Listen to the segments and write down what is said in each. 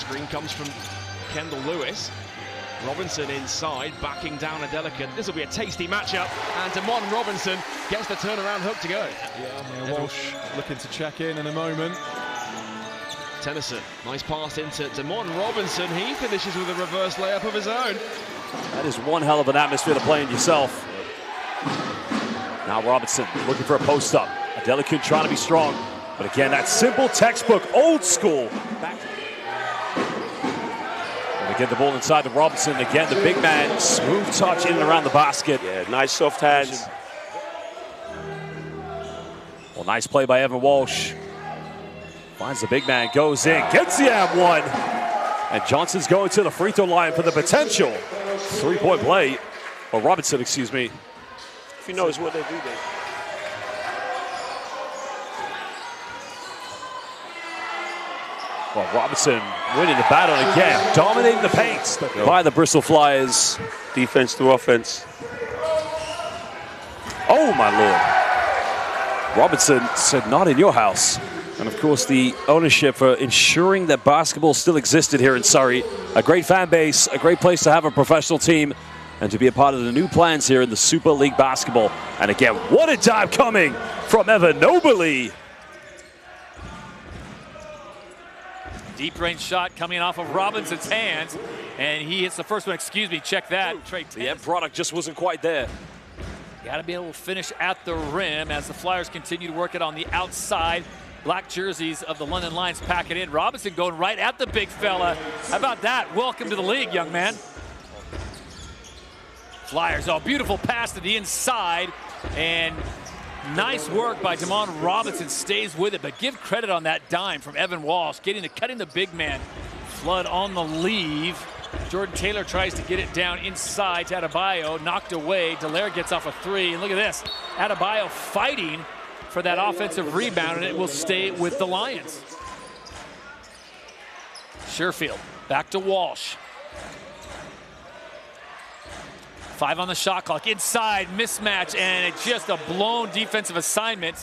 Screen comes from Kendall Lewis. Robinson inside, backing down a delicate. This will be a tasty matchup, and Damon Robinson gets the turnaround hook to go. Yeah, Walsh looking to check in a moment. Tennyson, nice pass into Damon Robinson. He finishes with a reverse layup of his own. That is one hell of an atmosphere to play in yourself. Now Robinson looking for a post-up. Adelikun trying to be strong. But again, that simple textbook, old school. And they get the ball inside to Robinson. Again, the big man, smooth touch in and around the basket. Yeah, nice soft hands. Well, nice play by Evan Walsh. Finds the big man, goes in, gets the and one. And Johnson's going to the free throw line for the potential three-point play. Or Robinson, excuse me. If he knows what they do there. Well, Robinson winning the battle again, dominating the paint by the Bristol Flyers. Defense to offense. Oh, my Lord. Robinson said, not in your house. And, of course, the ownership for ensuring that basketball still existed here in Surrey. A great fan base, a great place to have a professional team, and to be a part of the new plans here in the Super League basketball. And again, what a dive coming from Evan Nobley. Deep range shot coming off of Robinson's hands, and he hits the first one. Excuse me, check that. The end product just wasn't quite there. Got to be able to finish at the rim as the Flyers continue to work it on the outside. Black jerseys of the London Lions pack it in. Robinson going right at the big fella. How about that? Welcome to the league, young man. Flyers, oh, beautiful pass to the inside, and nice work by Damon Robinson, stays with it, but give credit on that dime from Evan Walsh, cutting the big man. Flood on the leave. Jordan Taylor tries to get it down inside to Adebayo, knocked away. Dallaire gets off a three, and look at this. Adebayo fighting for that offensive rebound, and it will stay with the Lions. Sherfield, back to Walsh. 5 on the shot clock, inside, mismatch, and it's just a blown defensive assignment.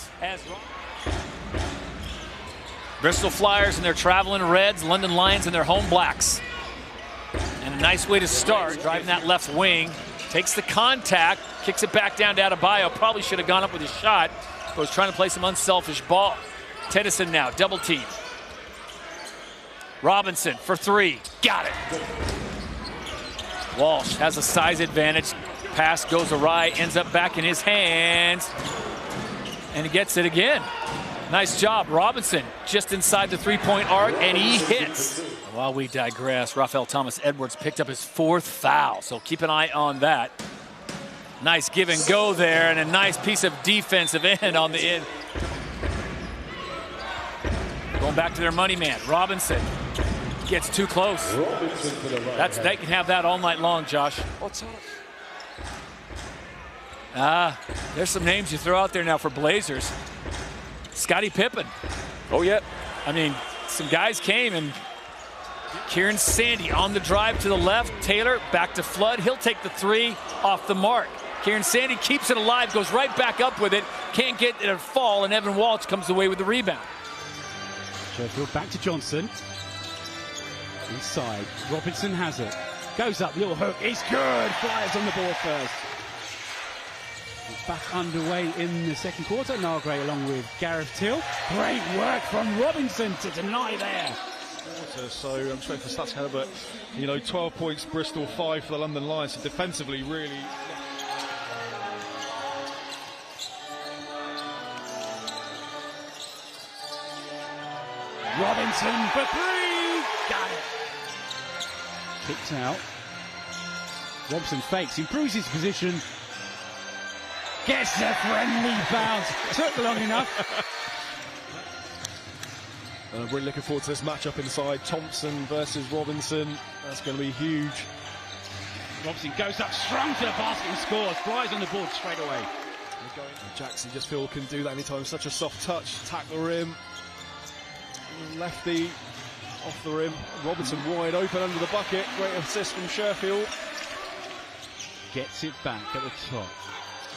Bristol Flyers in their traveling reds, London Lions in their home blacks. And a nice way to start, driving that left wing. Takes the contact, kicks it back down to Adebayo. Probably should have gone up with his shot, but was trying to play some unselfish ball. Tennyson now, double team. Robinson for 3, got it. Walsh has a size advantage. Pass goes awry, ends up back in his hands. And he gets it again. Nice job, Robinson, just inside the three-point arc, and he hits. While we digress, Rafael Thomas Edwards picked up his 4th foul, so keep an eye on that. Nice give and go there, and a nice piece of defensive end on the end. Going back to their money man, Robinson. Gets too close. They can have that all night long, Josh. There's some names you throw out there now for Blazers. Scottie Pippen. Oh, yeah. I mean, some guys came, and Kieran Sandy on the drive to the left. Taylor back to Flood. He'll take the 3 off the mark. Kieran Sandy keeps it alive, goes right back up with it. Can't get it to fall, and Evan Walsh comes away with the rebound. Sherfield back to Johnson. Inside, Robinson has it. Goes up, little hook, it's good. Flyers on the board first. It's back underway in the second quarter. Niall Gray along with Gareth Till. Great work from Robinson to deny there. So I'm just waiting for stats here, but 12 points, Bristol 5 for the London Lions. So defensively, really. Robinson for 3. Got it. Kicked out. Robson fakes, improves his position. Gets a friendly bounce. Took long enough. I'm really looking forward to this matchup inside. Thompson versus Robinson. That's going to be huge. Robson goes up strong to the basket and scores. Flies on the board straight away. Jackson just feel can do that anytime. Such a soft touch. Tack the rim. Lefty. Off the rim, Robinson wide open under the bucket. Great assist from Sherfield. Gets it back at the top.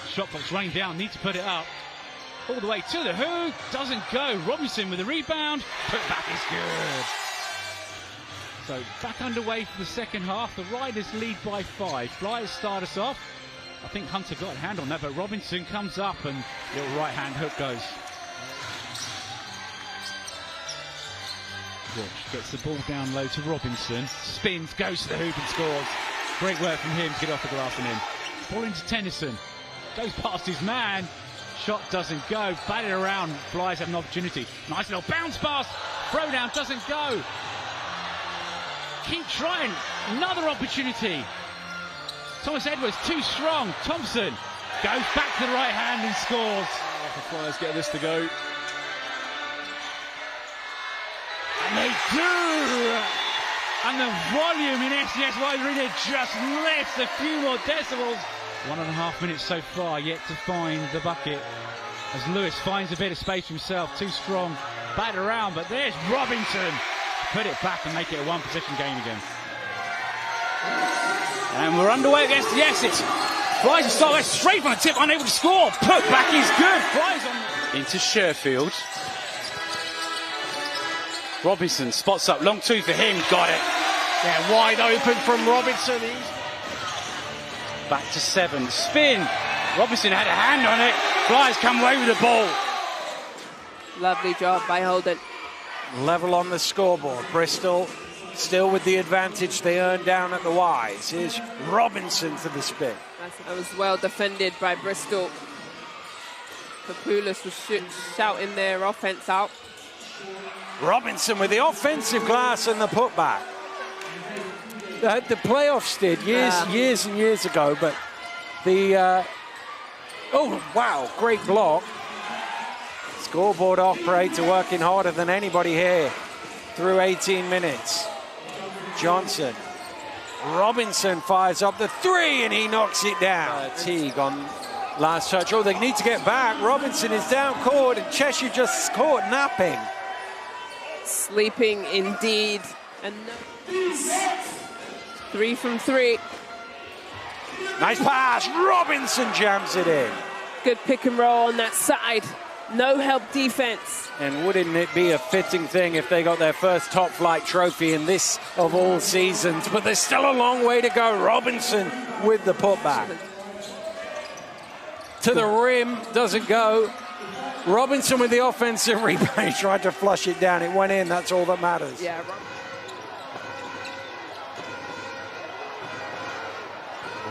Shot clock's running down, needs to put it up. All the way to the hoop, doesn't go. Robinson with the rebound. Put back is good. So back underway for the second half. The Riders lead by 5. Flyers start us off. I think Hunter got a hand on that, but Robinson comes up and little right-hand hook goes. Walsh gets the ball down low to Robinson. Spins, goes to the hoop and scores. Great work from him to get off the glass and in. Ball into Tennyson. Goes past his man. Shot doesn't go. Batted around. Flyers have an opportunity. Nice little bounce pass. Throw down doesn't go. Keep trying. Another opportunity. Thomas Edwards too strong. Thompson goes back to the right hand and scores. The Flyers get this to go. And they do. And the volume in SCSY Arena just lifts a few more decibels. 1.5 minutes so far, yet to find the bucket. As Lewis finds a bit of space for himself, too strong, bat around, but there's Robinson. Put it back and make it a one-possession game again. And we're underway against the Essex. Flies a start straight from the tip, unable to score. Put back is good. Flies on into Sherfield. Robinson spots up, long two for him, got it. Yeah, wide open from Robinson. Back to 7, spin. Robinson had a hand on it. Flyers come away with the ball. Lovely job by Holden. Level on the scoreboard. Bristol still with the advantage they earned down at the Y's. Here's Robinson for the spin. That was well defended by Bristol. Papoulis was shouting their offense out. Robinson with the offensive glass and the putback. The playoffs did years and years ago, but the oh wow, great block. Scoreboard operator working harder than anybody here through 18 minutes. Johnson. Robinson fires up the 3 and he knocks it down. Teague on last touch. Oh, they need to get back. Robinson is down court and Cheshire just caught napping. Sleeping indeed. And 3 from 3. Nice pass. Robinson jams it in. Good pick and roll on that side. No help defense. And wouldn't it be a fitting thing if they got their first top flight trophy in this of all seasons? But there's still a long way to go. Robinson with the putback. To the rim, doesn't go. Robinson with the offensive rebound. He tried to flush it down. It went in. That's all that matters. Yeah.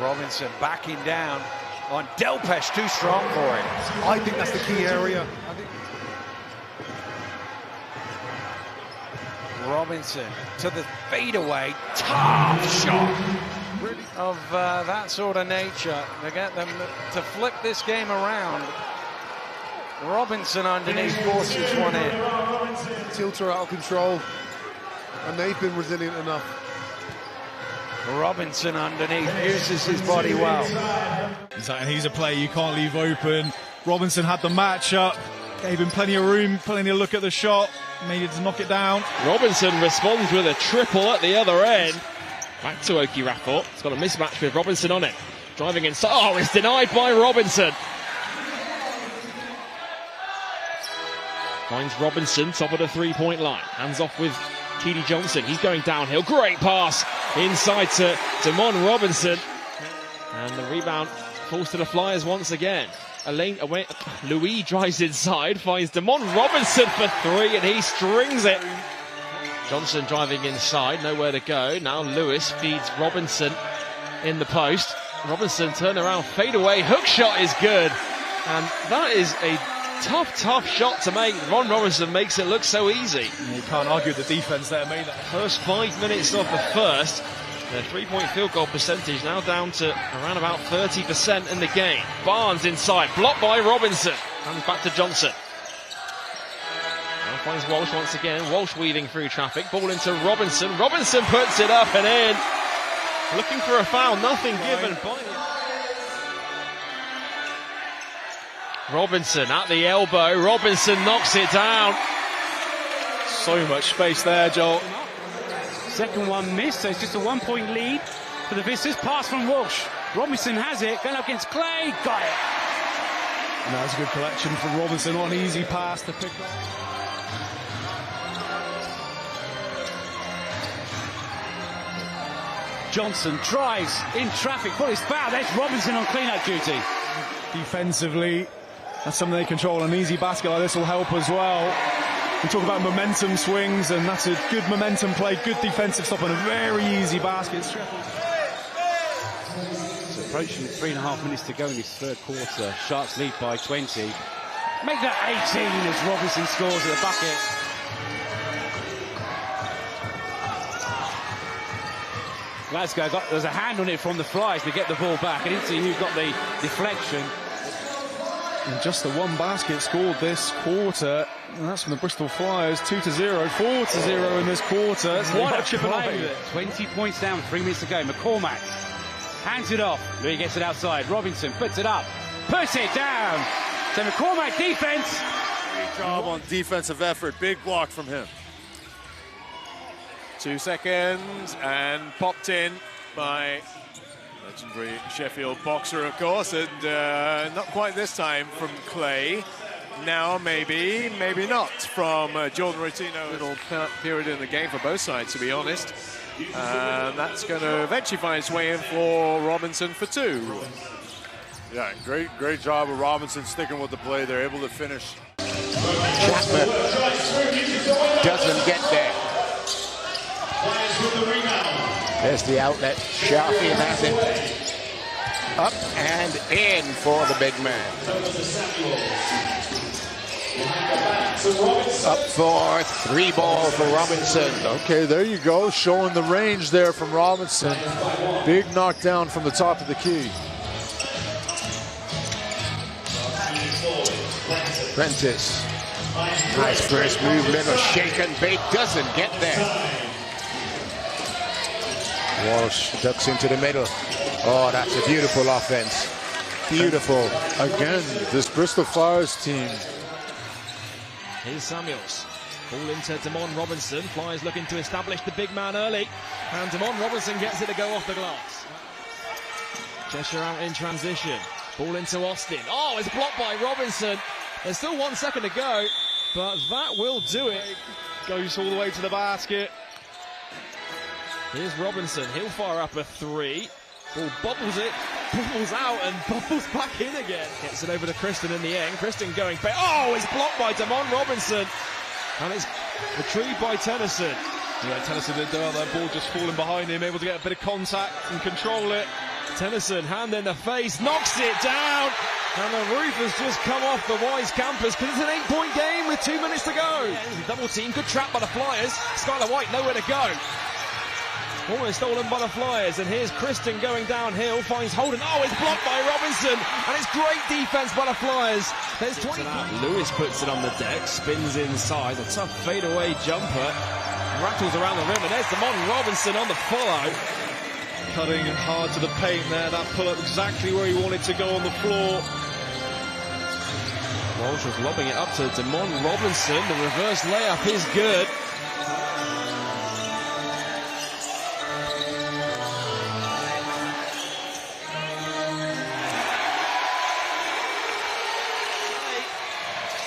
Robinson backing down on Delpesh, too strong for him. I think that's the key area. Robinson to the fadeaway, tough shot of that sort of nature to get them to flip this game around. Robinson underneath forces one in. Tilter out of control, and they've been resilient enough. Robinson underneath uses his body well. And he's a player you can't leave open. Robinson had the matchup, gave him plenty of room, plenty of look at the shot, needed to knock it down. Robinson responds with a triple at the other end. Back to Oki Rapport. It's got a mismatch with Robinson on it. Driving inside. Oh, it's denied by Robinson. Finds Robinson top of the three-point line. Hands off with T.D. Johnson. He's going downhill. Great pass inside to Damon Robinson. And the rebound falls to the Flyers once again. Louis drives inside, finds Damon Robinson for 3, and he strings it. Johnson driving inside, nowhere to go. Now Lewis feeds Robinson in the post. Robinson turn around, fade away, hook shot is good. And that is a tough shot to make. Ron Robinson makes it look so easy. You can't argue with the defense there, made that. First 5 minutes of the first. Their three-point field goal percentage now down to around about 30% in the game. Barnes inside, blocked by Robinson. Hands back to Johnson. Now finds Walsh once again. Walsh weaving through traffic. Ball into Robinson. Robinson puts it up and in. Looking for a foul. Nothing given by him. Robinson at the elbow. Robinson knocks it down. So much space there, Joel. Second one missed, so it's just a 1-point lead for the Visitors. Pass from Walsh. Robinson has it, going up against Clay. Got it. And that was a good collection from Robinson. Not an easy pass to pick up. Johnson drives in traffic, but it's foul. There's Robinson on clean-up duty. Defensively, that's something they control. An easy basket like this will help as well. We talk about momentum swings, and that's a good momentum play, good defensive stop, and a very easy basket. It's approaching 3.5 minutes to go in this third quarter. Sharks lead by 20. Make that 18 as Robinson scores at the bucket. Glasgow there's a hand on it from the Flyers to get the ball back. I didn't see who got the deflection. And just the one basket scored this quarter, and that's from the Bristol Flyers. 2-0, 4-0 in this quarter. What a play! 20 points down, 3 minutes to go. McCormack hands it off. Louis gets it outside. Robinson puts it up, puts it down. So McCormack defense. Great job on defensive effort. Big block from him. 2 seconds and popped in by legendary Sheffield boxer, of course, and not quite this time from Clay. Now maybe not from Jordan Rotino. Little period in the game for both sides, to be honest. That's going to eventually find its way in for Robinson for 2. Yeah, great job of Robinson sticking with the play. They're able to finish. Chapman doesn't get there. There's the outlet. Sharpie has it. Up and in for the big man. Up for 3 ball for Robinson. Okay, there you go. Showing the range there from Robinson. Big knockdown from the top of the key. Prentice. Nice first move. Little shake and bake. Doesn't get there. Walsh ducks into the middle. Oh, that's a beautiful offense. Beautiful. Again, this Bristol Flyers team. Here's Samuels. Ball into Damon Robinson. Flyers looking to establish the big man early. And Damon Robinson gets it to go off the glass. Cheshire out in transition. Ball into Austin. Oh, it's blocked by Robinson. There's still 1 second to go, but that will do it. Goes all the way to the basket. Here's Robinson. He'll fire up a 3. Ball bobbles it, bobbles out, and bobbles back in again. Gets it over to Kristen in the end. Kristen going back. Oh, it's blocked by Damon Robinson. And it's retrieved by Tennyson. Yeah, Tennyson did that ball just falling behind him, able to get a bit of contact and control it. Tennyson, hand in the face, knocks it down. And the roof has just come off the Wise campus because it's an 8-point game with 2 minutes to go. Double team, good trap by the Flyers. Skylar White nowhere to go. Almost stolen by the Flyers, and here's Kristen going downhill, finds Holden. Oh, it's blocked by Robinson, and it's great defense by the Flyers. There's 20. Lewis puts it on the deck, spins inside, a tough fadeaway jumper, rattles around the rim, and there's Damon Robinson on the follow. Cutting hard to the paint there, that pull-up exactly where he wanted to go on the floor. Walsh was lobbing it up to Damon Robinson, the reverse layup is good.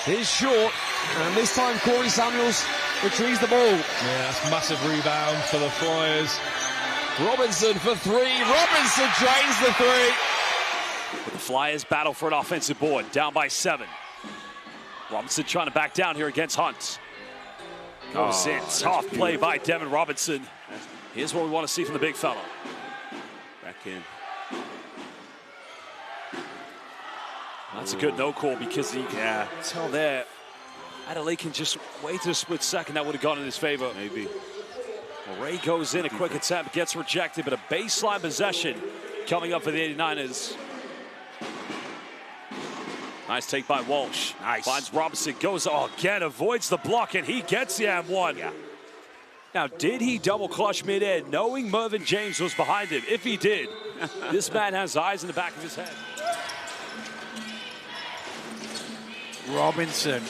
Is short, and this time Corey Samuels retrieves the ball. Yeah, that's a massive rebound for the Flyers. Robinson for 3. Robinson drains the 3. The Flyers battle for an offensive board, down by 7. Robinson trying to back down here against Hunt. Goes in, tough play by Devin Robinson. Here's what we want to see from the big fella. Back in. That's a good no call because you can tell there Adelaide can just wait a split second. That would have gone in his favor. Maybe. Well, Ray goes in, a quick attempt, gets rejected, but a baseline possession coming up for the 89ers. Nice take by Walsh. Nice. Finds Robinson, goes again, avoids the block, and he gets the M1. Yeah. Now, did he double clutch mid-end, knowing Mervyn James was behind him? If he did, this man has eyes in the back of his head. Robinson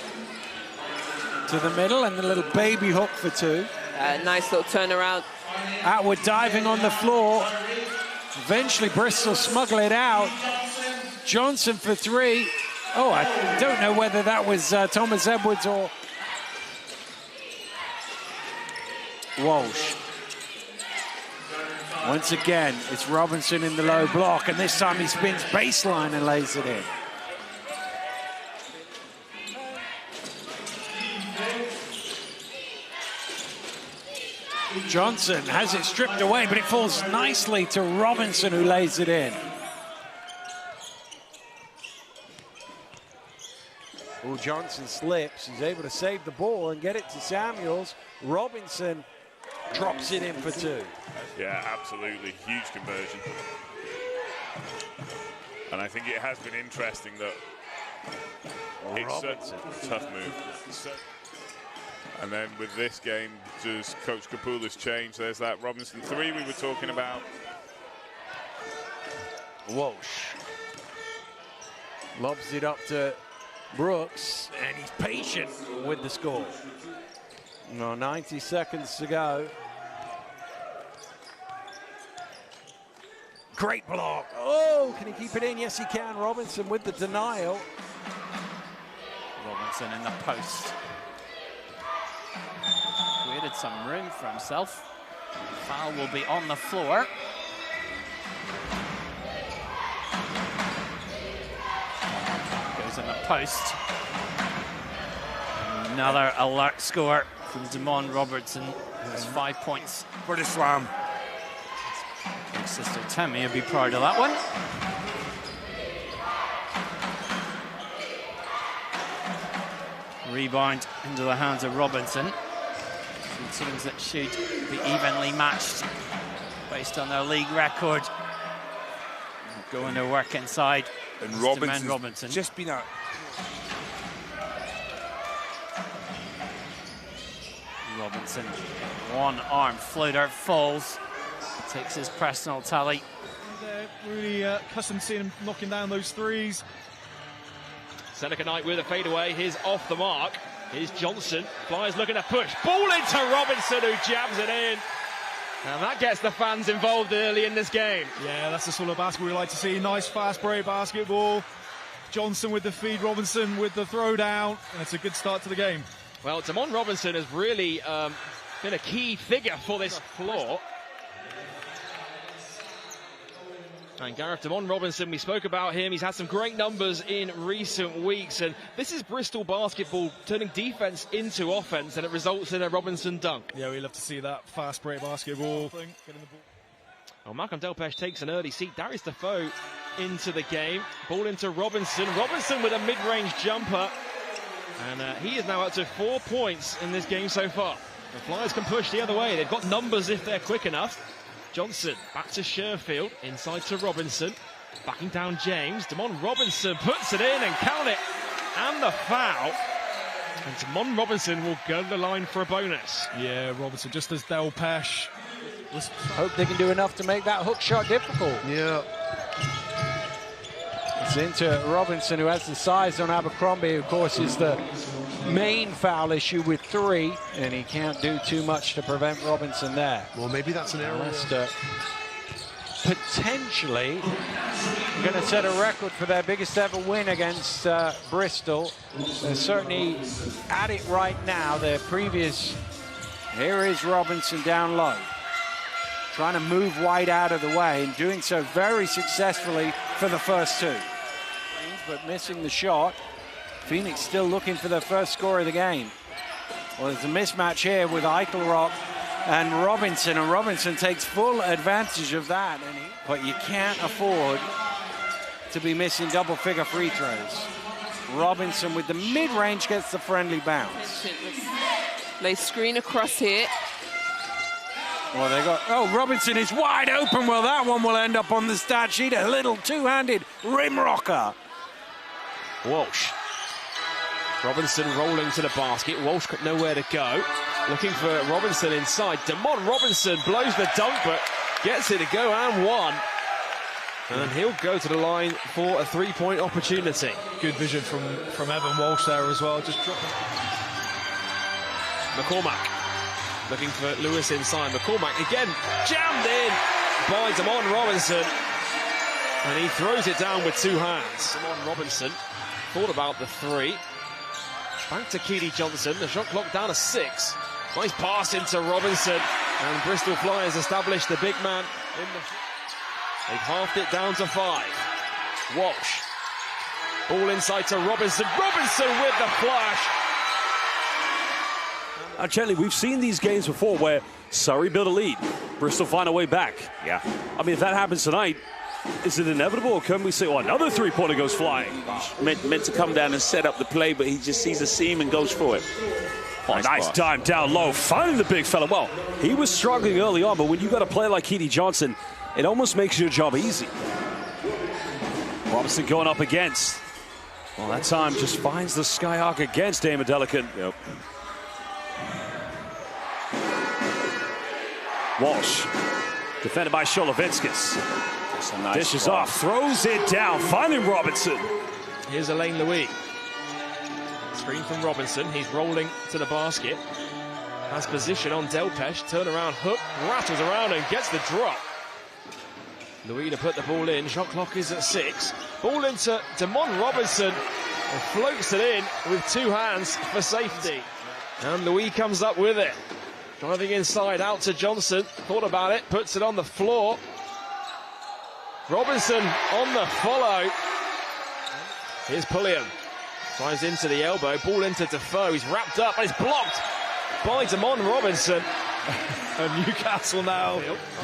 to the middle and the little baby hook for 2. Nice little turnaround. Outward diving on the floor. Eventually Bristol smuggle it out. Johnson for 3. Oh, I don't know whether that was Thomas Edwards or Walsh. Once again, it's Robinson in the low block, and this time he spins baseline and lays it in. Johnson has it stripped away, but it falls nicely to Robinson, who lays it in. Oh, Johnson slips. He's able to save the ball and get it to Samuels. Robinson drops it in for two. Yeah, absolutely. Huge conversion. And I think it has been interesting that it's a tough move. And then with this game, does Coach Kapula's change? There's that Robinson 3 we were talking about. Walsh lobs it up to Brooks, and he's patient with the score. No, 90 seconds to go. Great block. Oh, can he keep it in? Yes, he can. Robinson with the denial. Robinson in the post. Created some room for himself. Foul will be on the floor. Goes in the post. Another alert score from Damon Robertson. That's 5 points for the Slam. Big sister Tammy will be proud of that one. Rebound into the hands of Robinson. Two teams that should be evenly matched based on their league record. Going to work inside. And Robinson just been out. Robinson, one arm floater, falls. Takes his personal tally. They're really accustomed to seeing him knocking down those threes. Seneca Knight with a fadeaway. Here's off the mark. Here's Johnson. Flyers looking to push. Ball into Robinson, who jabs it in. And that gets the fans involved early in this game. Yeah, that's the sort of basketball we like to see. Nice fast break basketball. Johnson with the feed, Robinson with the throwdown. And it's a good start to the game. Well, Damon Robinson has really been a key figure for this floor. And Gareth Damon Robinson, we spoke about him. He's had some great numbers in recent weeks. And this is Bristol basketball turning defense into offense, and it results in a Robinson dunk. Yeah, we love to see that fast break basketball. Well, Malcolm Delpesh takes an early seat. Darius Defoe into the game. Ball into Robinson. Robinson with a mid-range jumper. And he is now up to 4 points in this game so far. The Flyers can push the other way. They've got numbers if they're quick enough. Johnson back to Sherfield, inside to Robinson, backing down James. Damon Robinson puts it in and count it, and the foul. And Damon Robinson will go to the line for a bonus. Yeah, Robinson, just as Delpesh. Let's hope they can do enough to make that hook shot difficult. Yeah. It's into Robinson, who has the size on Abercrombie, of course, is the main foul issue with 3, and he can't do too much to prevent Robinson there. Well, maybe that's an error. Leicester potentially going to set a record for their biggest ever win against Bristol. They're certainly at it right now. Their previous, here is Robinson down low, trying to move wide out of the way, and doing so very successfully for the first 2. But missing the shot. Phoenix still looking for their first score of the game. Well, there's a mismatch here with Eichelrock and Robinson takes full advantage of that. But you can't afford to be missing double-figure free throws. Robinson with the mid-range gets the friendly bounce. They screen across here. Well, they got, oh, Robinson is wide open. Well, that one will end up on the stat sheet. A little two-handed rim rocker. Walsh. Robinson rolling to the basket. Walsh got nowhere to go. Looking for Robinson inside. Damon Robinson blows the dunk, but gets it to go and one. And he'll go to the line for a three-point opportunity. Good vision from Evan Walsh there as well. Just dropping. McCormack looking for Lewis inside. McCormack again jammed in by Damon Robinson. And he throws it down with 2 hands. Damon Robinson thought about the 3. Back to Keely Johnson. The shot clock down to 6. Nice pass into Robinson. And Bristol Flyers establish the big man They've halved it down to 5. Walsh. Ball inside to Robinson. Robinson with the flash. Gently, we've seen these games before where Surrey build a lead, Bristol find a way back. Yeah. I mean, if that happens tonight, is it inevitable, or can we say, oh, another three-pointer goes flying? Meant to come down and set up the play, but he just sees a seam and goes for it. Oh, nice dime down low, finding the big fella. Well, he was struggling early on, but when you got a player like Keedy Johnson, it almost makes your job easy. Robinson going up against. Well, that time just finds the skyhawk against Damon Delican. Yep. Walsh, defended by Sholovinskis. That's a nice dishes ball. off, throws it down, finding Robinson. Here's Alain Louis. Screen from Robinson. He's rolling to the basket. Has position on Delpesh. Turnaround hook, rattles around and gets the drop. Louis to put the ball in. Shot clock is at 6. Ball into Damon Robinson. And floats it in with 2 hands for safety. And Louis comes up with it. Driving inside, out to Johnson. Thought about it, puts it on the floor. Robinson on the follow. Here's Pulliam. Flies into the elbow, ball into Defoe. He's wrapped up, and it's blocked by Damon Robinson. And Newcastle now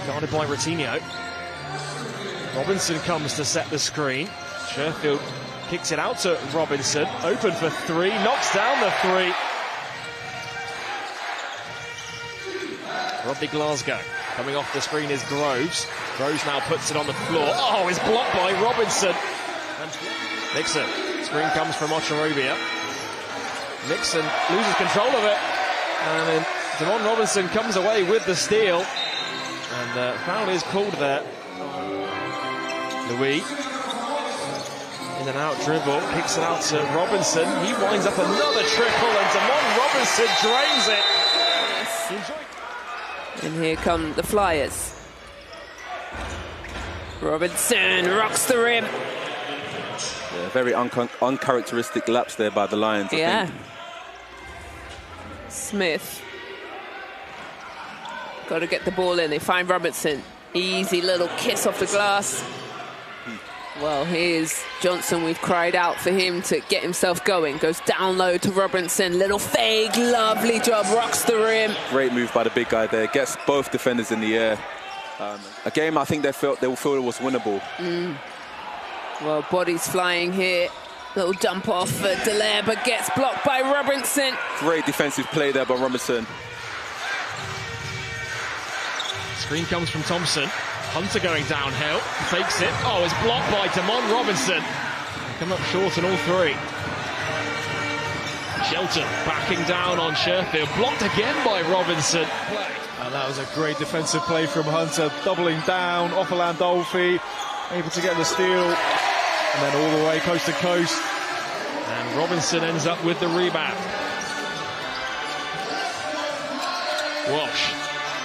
Guarded by Ratinho. Robinson comes to set the screen. Sherfield kicks it out to Robinson. Open for 3, knocks down the 3. Rodney Glasgow. Coming off the screen is Groves. Groves now puts it on the floor. Oh, it's blocked by Robinson. And Nixon. Screen comes from Ocherobia. Nixon loses control of it. And then Damon Robinson comes away with the steal. And foul is called there. Louis. In and out dribble. Kicks it out to Robinson. He winds up another triple. And Damon Robinson drains it. And here come the Flyers. Robinson rocks the rim. Yeah, very uncharacteristic lapse there by the Lions, I think. Smith. Got to get the ball in. They find Robinson. Easy little kiss off the glass. Well, here's Johnson. We've cried out for him to get himself going. Goes down low to Robinson. Little fake. Lovely job. Rocks the rim. Great move by the big guy there. Gets both defenders in the air. A game I think they will feel it was winnable. Well, bodies flying here. Little dump off for Dallaire, but gets blocked by Robinson. Great defensive play there by Robinson. Screen comes from Thompson. Hunter going downhill, fakes it. Oh, it's blocked by Damon Robinson. Come up short on all 3. Shelton backing down on Sherfield. Blocked again by Robinson. And that was a great defensive play from Hunter, doubling down off of Landolfi, able to get the steal, and then all the way coast to coast. And Robinson ends up with the rebound. Walsh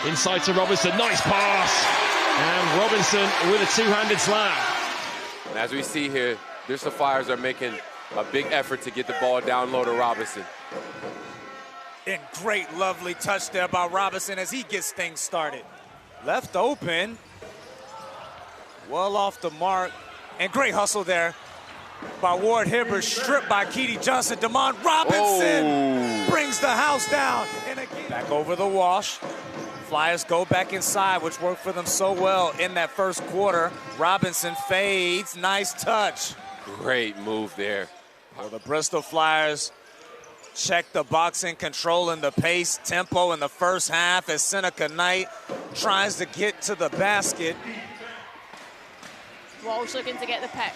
inside to Robinson. Nice pass. And Robinson with a 2-handed slam. And as we see here, Bristol Flyers are making a big effort to get the ball down low to Robinson. And great, lovely touch there by Robinson as he gets things started. Left open. Well off the mark. And great hustle there by Ward Hibbert. Stripped by Keedy Johnson. Damon Robinson brings the house down. And again, back over the Walsh. Flyers go back inside, which worked for them so well in that first quarter. Robinson fades. Nice touch. Great move there. Well, the Bristol Flyers check the boxing, controlling the pace, tempo in the first half as Seneca Knight tries to get to the basket. Walsh looking to get the pick.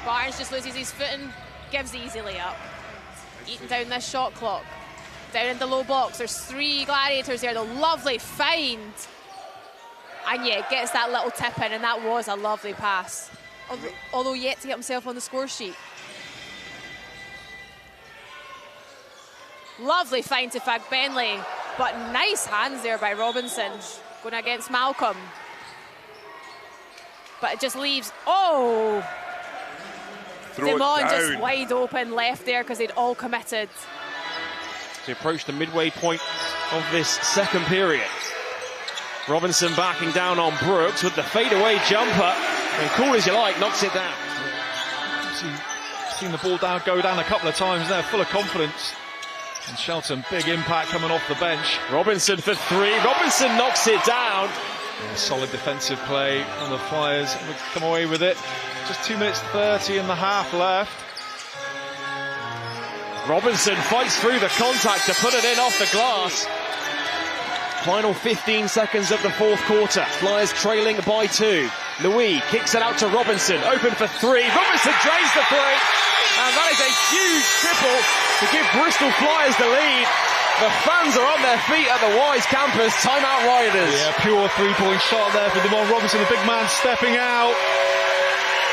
Barnes just loses his footing, gives the easy layup. Eating down this shot clock. Down in the low box, there's 3 Gladiators there, the lovely find. And yeah, gets that little tip in, and that was a lovely pass. Although yet to get himself on the score sheet. Lovely find to Fagbenley, but nice hands there by Robinson, going against Malcolm. But it just leaves, Damon just wide open left there because they'd all committed. To approach the midway point of this second period. Robinson backing down on Brooks with the fadeaway jumper. And cool as you like, knocks it down. Seen the ball go down a couple of times there, full of confidence. And Shelton, big impact coming off the bench. Robinson for three. Robinson knocks it down. Yeah, solid defensive play from the Flyers. Would come away with it. Just 2 minutes 30 in the half left. Robinson fights through the contact to put it in off the glass. Final 15 seconds of the fourth quarter. Flyers trailing by 2. Louis kicks it out to Robinson. Open for 3. Robinson drains the 3. And that is a huge triple to give Bristol Flyers the lead. The fans are on their feet at the Wise campus. Timeout Riders. Yeah, pure three-point shot there for Damon Robinson. The big man stepping out.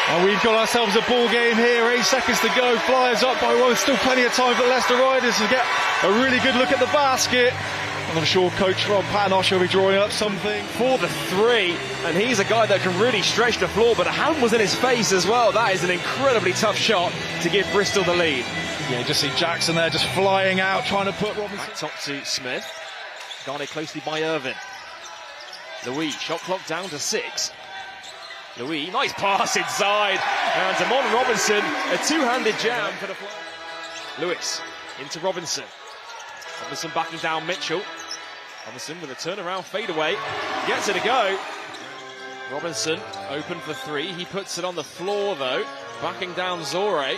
And we've got ourselves a ball game here. 8 seconds to go. Flyers up by 1. Still plenty of time for the Leicester Riders to get a really good look at the basket. And I'm sure Coach Rob Paternosh will be drawing up something. For the 3, and he's a guy that can really stretch the floor, but a hand was in his face as well. That is an incredibly tough shot to give Bristol the lead. Yeah, just see Jackson there just flying out, trying to put Robinson. Back top to Smith. Guarded closely by Irvin. Louis, shot clock down to 6. Louis, nice pass inside. And Damon Robinson, a two-handed jam for the Flyers. Lewis, into Robinson. Robinson backing down Mitchell. Robinson with a turnaround fadeaway. Gets it to go. Robinson open for 3. He puts it on the floor though. Backing down Zore.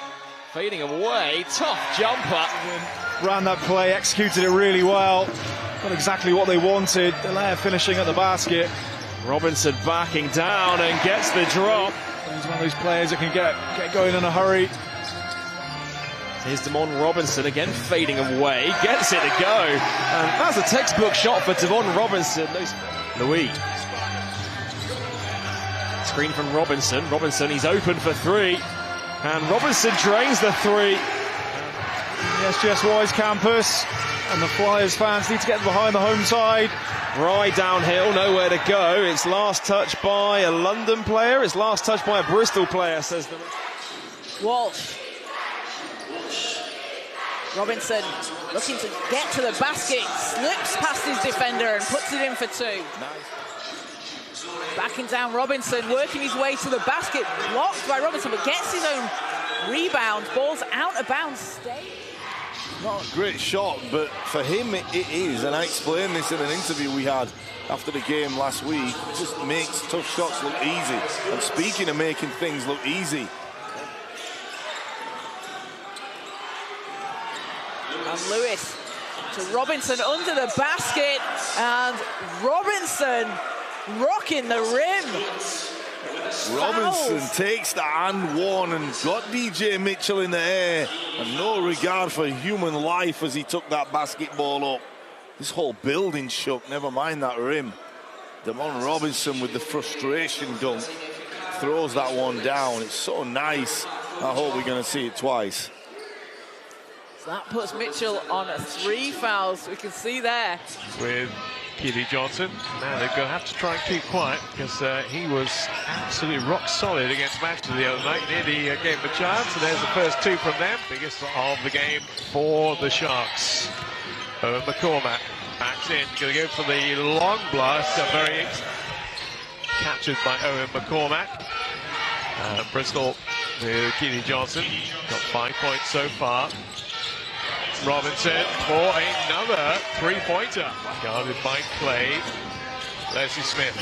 Fading away. Tough jumper. Ran that play, executed it really well. Got exactly what they wanted. Dallaire finishing at the basket. Robinson backing down and gets the drop. He's one of those players that can get going in a hurry. Here's Damon Robinson again fading away, gets it to go. And that's a textbook shot for Damon Robinson. Louis. Screen from Robinson. Robinson, he's open for 3. And Robinson drains the 3. The SGS Wise campus. And the Flyers fans need to get behind the home side. Right downhill, nowhere to go. It's last touch by a London player. It's last touch by a Bristol player, says the... Walsh. Robinson looking to get to the basket, slips past his defender and puts it in for 2. Nice. Backing down Robinson, working his way to the basket, blocked by Robinson, but gets his own rebound. Ball's out of bounds. Stay. Not a great shot, but for him it is, and I explained this in an interview we had after the game last week. It just makes tough shots look easy. And speaking of making things look easy, and Lewis to Robinson under the basket, and Robinson rocking the rim. Robinson takes the and one and got DJ Mitchell in the air, and no regard for human life as he took that basketball up. This whole building shook, never mind that rim. Damon Robinson with the frustration dunk throws that one down. It's so nice. I hope we're going to see it twice. So that puts Mitchell on 3 fouls. We can see there. With Keely Johnson. Now they're going to have to try and keep quiet because he was absolutely rock solid against Manchester the other night. Nearly gave him a chance, and there's the first 2 from them. Biggest of the game for the Sharks. Owen McCormack backs in, going to go for the long blast. Very captured by Owen McCormack. Bristol with Keely Johnson. Got 5 points so far. Robinson for another 3-pointer. Guarded by Clay. Leslie Smith.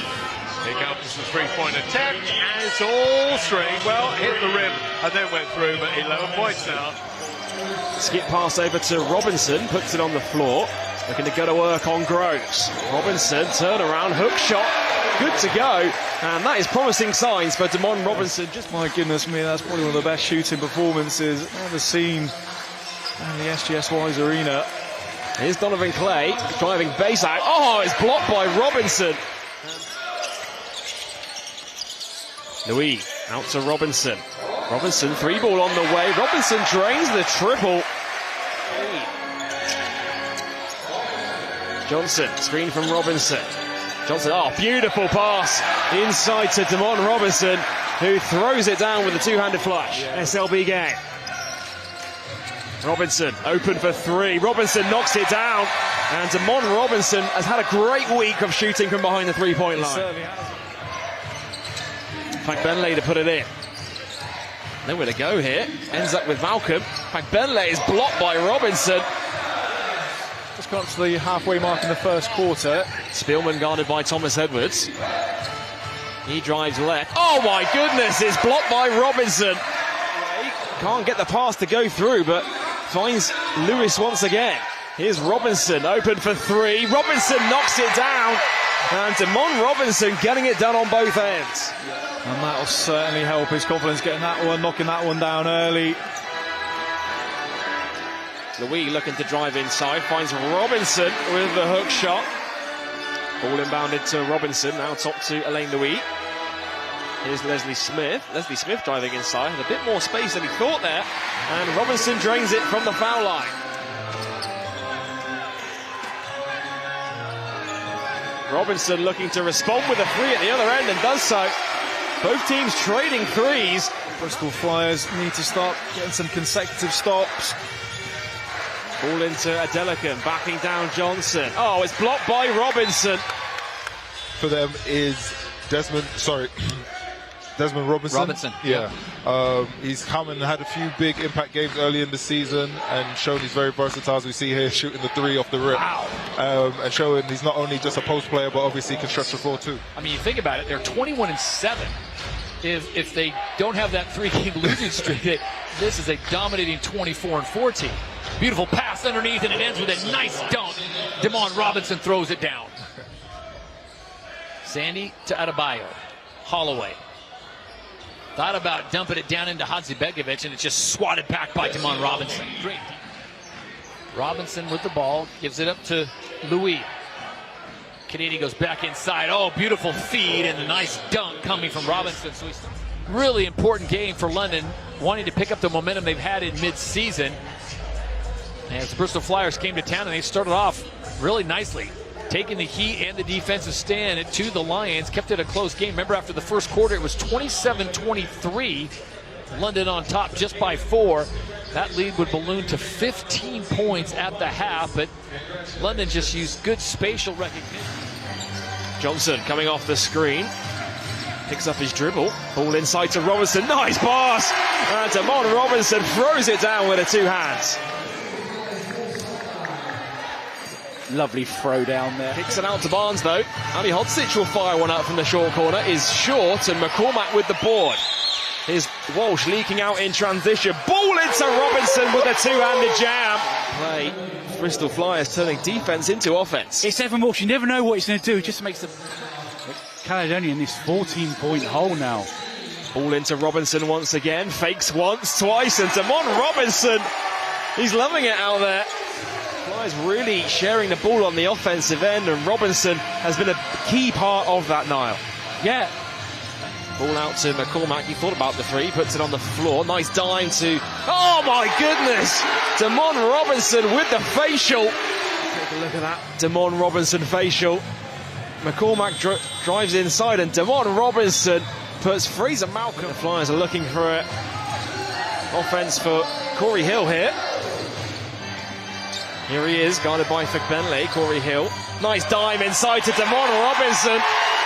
Here comes the 3-point attempt, and it's all string. Well, hit the rim and then went through, but 11 points now. Skip pass over to Robinson, puts it on the floor. Looking to go to work on Groves. Robinson, turn around, hook shot. Good to go. And that is promising signs for Damon Robinson. Just my goodness me, that's probably one of the best shooting performances I've ever seen in the SGS Wise Arena. Here's Donovan Clay driving base out. Oh, it's blocked by Robinson. Louis out to Robinson. Robinson, 3-ball on the way. Robinson drains the triple. Johnson, screen from Robinson. Johnson, oh, beautiful pass inside to Damon Robinson, who throws it down with a 2-handed flush. SLB gang. Robinson open for 3. Robinson knocks it down. And Damon Robinson has had a great week of shooting from behind the three-point line. Fagbenle to put it in. Nowhere to go here. Ends up with Malcolm. Fagbenle is blocked by Robinson. Just got to the halfway mark in the first quarter. Spielman guarded by Thomas Edwards. He drives left. Oh my goodness, it's blocked by Robinson. Can't get the pass to go through, but finds Lewis once again. Here's Robinson, open for three. Robinson knocks it down. And Damon Robinson getting it done on both ends. And that'll certainly help his confidence getting that one, knocking that one down early. Louis looking to drive inside, finds Robinson with the hook shot. Ball inbounded to Robinson, now top to Elaine Louis. Here's Leslie Smith. Leslie Smith driving inside, had a bit more space than he thought there. And Robinson drains it from the foul line. Robinson looking to respond with a three at the other end and does so. Both teams trading threes. Bristol Flyers need to start getting some consecutive stops. Ball into Adelakun, backing down Johnson. Oh, it's blocked by Robinson. For them is Desmond Robinson. Yeah. He's come and had a few big impact games early in the season and shown he's very versatile, as we see here, shooting the three off the rip. Wow. And showing he's not only just a post player, but obviously can stretch the floor too. I mean, you think about it, they're 21-7. If they don't have that three-game losing streak, this is a dominating 24-14. Beautiful pass underneath, and it ends with a nice dunk. Damon Robinson throws it down. Sandy to Adebayo. Holloway. Thought about dumping it down into Hadzibegovic, and it's just swatted back by Damon Robinson. Great. Robinson with the ball, gives it up to Louis. Canadian goes back inside. Oh, beautiful feed and a nice dunk coming from Robinson. So it's a really important game for London, wanting to pick up the momentum they've had in mid-season. As the Bristol Flyers came to town, and they started off really nicely, taking the heat and the defensive stand to the Lions, kept it a close game. Remember, after the first quarter, it was 27-23. London on top just by 4. That lead would balloon to 15 points at the half, but London just used good spatial recognition. Johnson coming off the screen. Picks up his dribble. Ball inside to Robinson. Nice pass! And Damon Robinson throws it down with the two hands. Lovely throw down there. Kicks it out to Barnes, though. Ali Hodzic will fire one up from the short corner. Is short, and McCormack with the board. Here's Walsh leaking out in transition. Ball into Robinson with a two-handed jam. Play. Bristol Flyers turning defense into offense. It's Evan Walsh. You never know what he's going to do. It just makes the Caledonian this 14-point hole now. Ball into Robinson once again. Fakes once, twice, and Damon Robinson. He's loving it out there. Flyers really sharing the ball on the offensive end, and Robinson has been a key part of that, Niall. Yeah. Ball out to McCormack. He thought about the three, puts it on the floor. Nice dime to... Oh, my goodness! Damon Robinson with the facial. Take a look at that Damon Robinson facial. McCormack drives inside, and Damon Robinson puts Fraser Malcolm. The Flyers are looking for an offense for Corey Hill here. Here he is, guarded by Fagbenle. Corey Hill. Nice dime inside to Damon Robinson.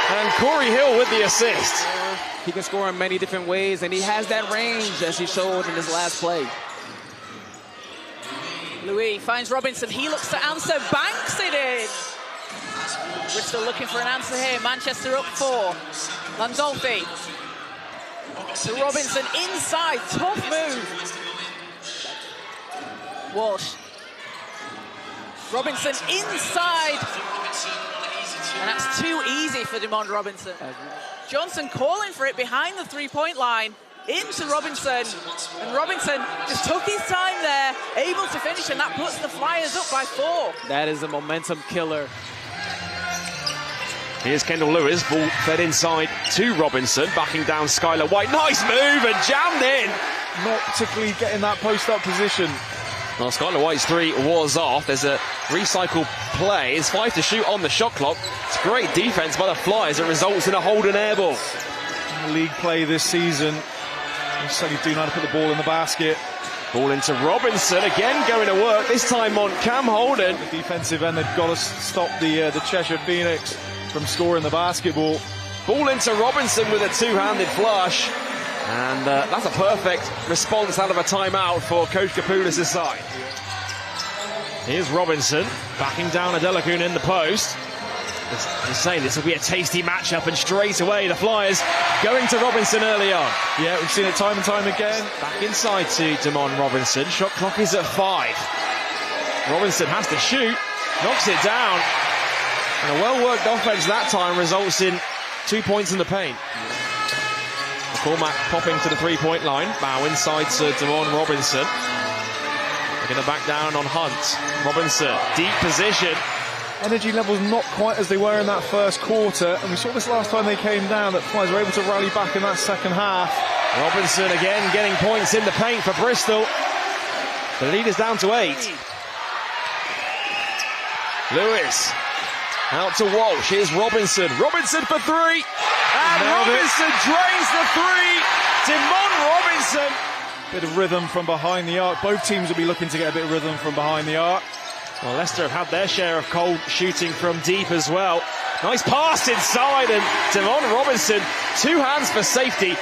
And Corey Hill with the assist. He can score in many different ways, and he has that range, as he showed in his last play. Louis finds Robinson. He looks to answer, banks it in. Bristol looking for an answer here. Manchester up 4. Landolfi to Robinson inside. Tough move. Walsh. Robinson inside. And that's too easy for Damon Robinson. Johnson calling for it behind the three-point line. Into Robinson. And Robinson just took his time there, able to finish, and that puts the Flyers up by 4. That is a momentum killer. Here's Kendall Lewis, ball fed inside to Robinson, backing down Skylar White. Nice move and jammed in. Not particularly getting that post-up position. Well, Skylar White's three was off. There's a recycle play. It's 5 to shoot on the shot clock. It's great defense by the Flyers. It results in a Holden air ball. League play this season. They certainly do know how to put the ball in the basket. Ball into Robinson, again going to work, this time on Cam Holden. The defensive end, they've got to stop the Cheshire Phoenix from scoring the basketball. Ball into Robinson with a two-handed flush. And that's a perfect response out of a timeout for Coach Kapoulis' side. Here's Robinson, backing down Adelakun in the post. He's saying this will be a tasty matchup, and straight away the Flyers going to Robinson early on. Yeah, we've seen it time and time again. Back inside to Damon Robinson. Shot clock is at 5. Robinson has to shoot, knocks it down. And a well-worked offense that time results in 2 points in the paint. McCormack popping to the three-point line. Bow inside to Damon Robinson. They're going to back down on Hunt. Robinson, deep position. Energy levels not quite as they were in that first quarter, and we saw this last time they came down, that Flyers were able to rally back in that second half. Robinson again getting points in the paint for Bristol. The lead is down to 8. Lewis out to Walsh. Here's Robinson. Robinson for 3. And Robinson drains the 3. Damon Robinson. Bit of rhythm from behind the arc. Both teams will be looking to get a bit of rhythm from behind the arc. Well, Leicester have had their share of cold shooting from deep as well. Nice pass inside, and Damon Robinson, 2 hands for safety.